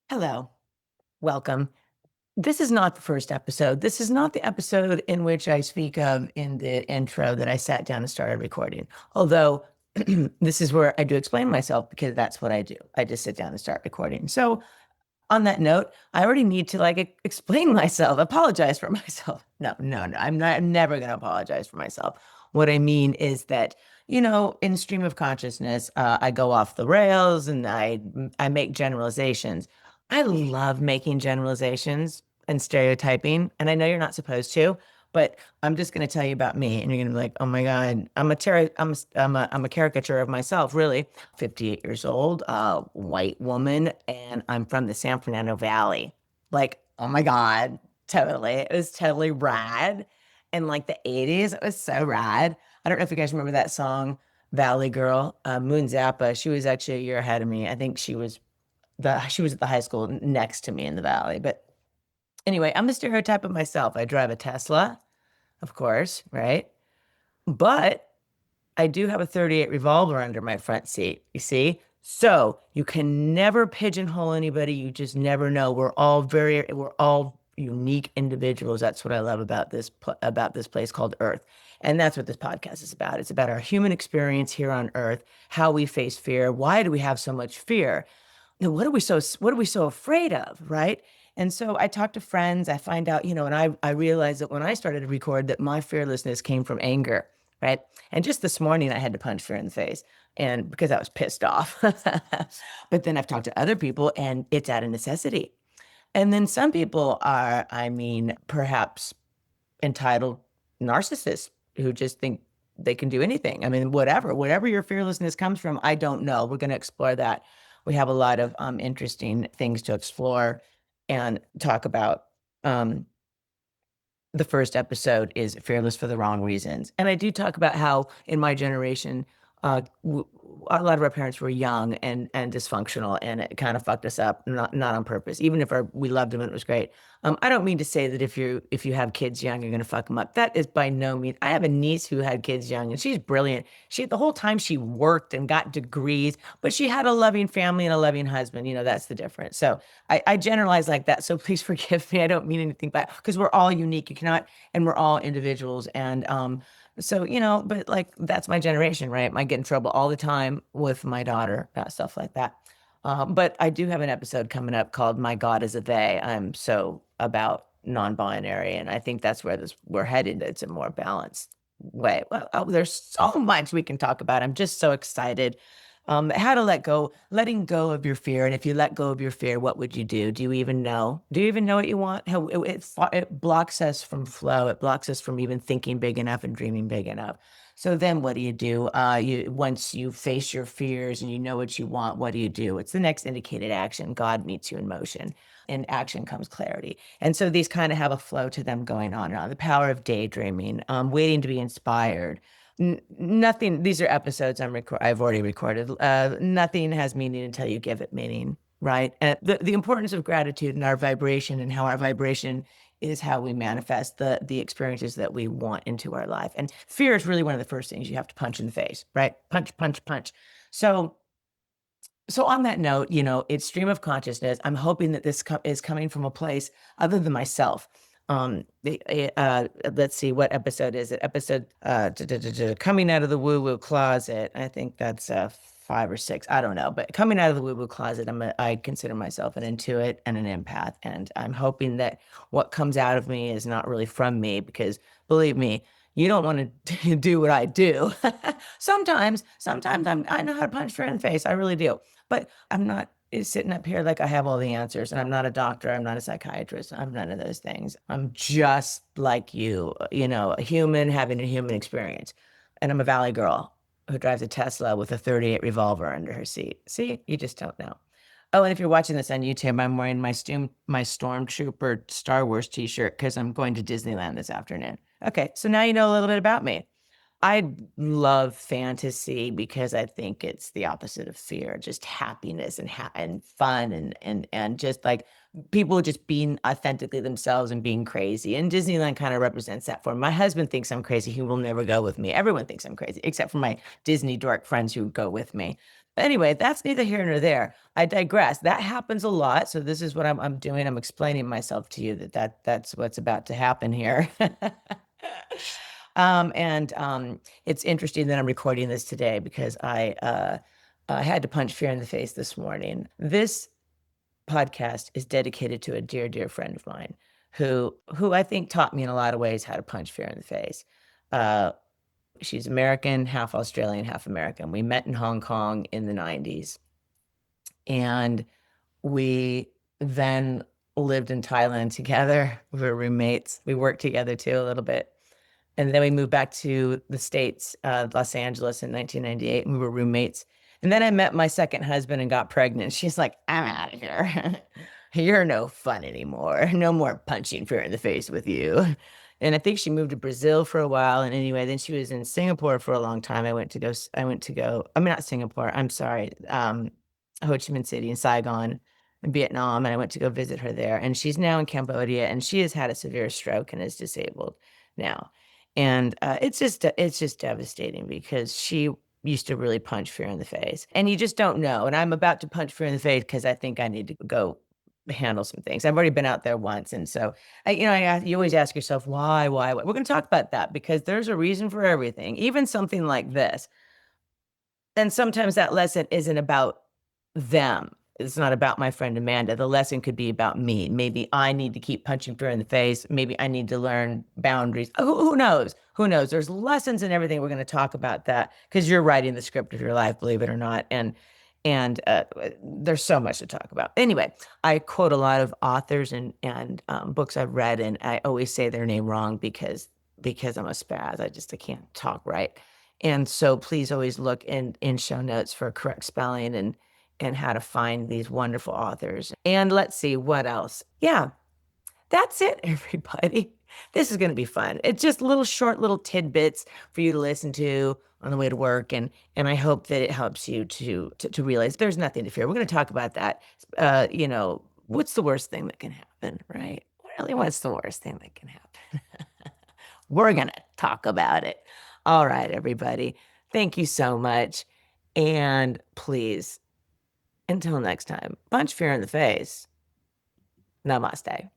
Hello, welcome. This is not the first episode. This is not the episode in which I speak of in the intro that I sat down and started recording. Although this is where I do explain myself because that's what I do. I just sit down and start recording. So, on that note, I already need to explain myself, apologize for myself. No. I'm never going to apologize for myself. What I mean is that, in stream of consciousness, I go off the rails and I make generalizations. I love making generalizations and stereotyping, and I know you're not supposed to, but I'm just going to tell you about me, and you're going to be like, "Oh my God, I'm a caricature of myself, really." 58 years old, white woman, and I'm from the San Fernando Valley. Like, oh my God, totally. It was totally rad. In like the 80s, it was so rad. I don't know if you guys remember that song, Valley Girl. Moon Zappa, she was actually a year ahead of me. I think she was at the high school next to me in the valley. But anyway, I'm the stereotype of myself. I drive a Tesla, of course, right? But I do have a 38 revolver under my front seat, you see? So you can never pigeonhole anybody. You just never know. We're all unique individuals. That's what I love about about this place called Earth. And that's what this podcast is about. It's about our human experience here on Earth, how we face fear. Why do we have so much fear? And what are we so afraid of, right? And so I talk to friends, I find out, and I realized that when I started to record that my fearlessness came from anger, right? And just this morning I had to punch fear in the face and because I was pissed off. But then I've talked to other people and it's out of necessity. And then some people are, perhaps entitled narcissists who just think they can do anything. I mean, whatever your fearlessness comes from, I don't know. We're going to explore that. We have a lot of interesting things to explore and talk about. Um, the first episode is fearless for the wrong reasons. And I do talk about how in my generation, a lot of our parents were young and dysfunctional, and it kind of fucked us up, not on purpose. Even if we loved them and it was great. I don't mean to say that if you have kids young, you're going to fuck them up. That is by no means. I have a niece who had kids young, and she's brilliant. The whole time she worked and got degrees, but she had a loving family and a loving husband. That's the difference. So I generalize like that. So please forgive me. I don't mean anything bad because we're all unique. And we're all individuals. And so, but like that's my generation, right? I get in trouble all the time with my daughter, stuff like that. But I do have an episode coming up called My God is a They. I'm so about non-binary. And I think that's where we're headed. It's a more balanced way. Well, there's so much we can talk about. I'm just so excited. How to letting go of your fear. And if you let go of your fear, what would you do? Do you even know? Do you even know what you want? How it blocks us from flow. It blocks us from even thinking big enough and dreaming big enough. So then what do you do? Once you face your fears and you know what you want, what do you do? It's the next indicated action. God meets you in motion. In action comes clarity. And so these kind of have a flow to them going on. The power of daydreaming, waiting to be inspired. Nothing. These are episodes I've already recorded. Nothing has meaning until you give it meaning, right? And the importance of gratitude and our vibration, and how our vibration is how we manifest the experiences that we want into our life. And fear is really one of the first things you have to punch in the face, right? Punch, punch, punch. So on that note, it's stream of consciousness. I'm hoping that this is coming from a place other than myself. Let's see, what episode is it? Episode coming out of the woo woo closet. I think that's 5 or 6. I don't know, but coming out of the woo woo closet, I consider myself an intuit and an empath, and I'm hoping that what comes out of me is not really from me, because believe me, you don't want to do what I do. Sometimes I know how to punch fear in the face. I really do. But I'm not sitting up here like I have all the answers, and I'm not a doctor. I'm not a psychiatrist. I'm none of those things. I'm just like you, a human having a human experience. And I'm a Valley girl who drives a Tesla with a 38 revolver under her seat. See, you just don't know. Oh, and if you're watching this on YouTube, I'm wearing my Stormtrooper Star Wars t-shirt because I'm going to Disneyland this afternoon. Okay, so now you know a little bit about me. I love fantasy because I think it's the opposite of fear, just happiness and fun and just like people just being authentically themselves and being crazy. And Disneyland kind of represents that for me. My husband thinks I'm crazy. He will never go with me. Everyone thinks I'm crazy, except for my Disney dork friends who go with me. Anyway, that's neither here nor there. I digress. That happens a lot. So this is what I'm doing. I'm explaining myself to you that's what's about to happen here. And it's interesting that I'm recording this today because I had to punch fear in the face this morning. This podcast is dedicated to a dear, dear friend of mine who I think taught me in a lot of ways how to punch fear in the face. Uh, she's American, half Australian, half American. We met in Hong Kong in the 90s. And we then lived in Thailand together. We were roommates. We worked together too a little bit. And then we moved back to the States, Los Angeles in 1998, and we were roommates. And then I met my second husband and got pregnant. She's like, I'm out of here. You're no fun anymore. No more punching fear in the face with you. And I think she moved to Brazil for a while. And anyway, then she was in Singapore for a long time. I mean, not Singapore, I'm sorry, Ho Chi Minh City in Saigon in Vietnam. And I went to go visit her there. And she's now in Cambodia, and she has had a severe stroke and is disabled now. And it's just devastating because she used to really punch fear in the face, and you just don't know. And I'm about to punch fear in the face because I think I need to go handle some things. I've already been out there once, and so you always ask yourself why. We're going to talk about that because there's a reason for everything, even something like this. And sometimes that lesson isn't about them. It's not about my friend Amanda. The lesson could be about me. Maybe I need to keep punching fear in the face. Maybe I need to learn boundaries. Who knows? Who knows? There's lessons in everything. We're going to talk about that because you're writing the script of your life, believe it or not. And there's so much to talk about. Anyway, I quote a lot of authors and books I've read, and I always say their name wrong because I'm a spaz. I can't talk right. And so please always look in show notes for correct spelling and how to find these wonderful authors. And let's see what else. Yeah, that's it, everybody. This is going to be fun. It's just little tidbits for you to listen to on the way to work, and I hope that it helps you to realize there's nothing to fear. We're going to talk about that. What's the worst thing that can happen, right? Really, what's the worst thing that can happen? We're going to talk about it. All right, everybody. Thank you so much. And please, until next time, punch fear in the face. Namaste.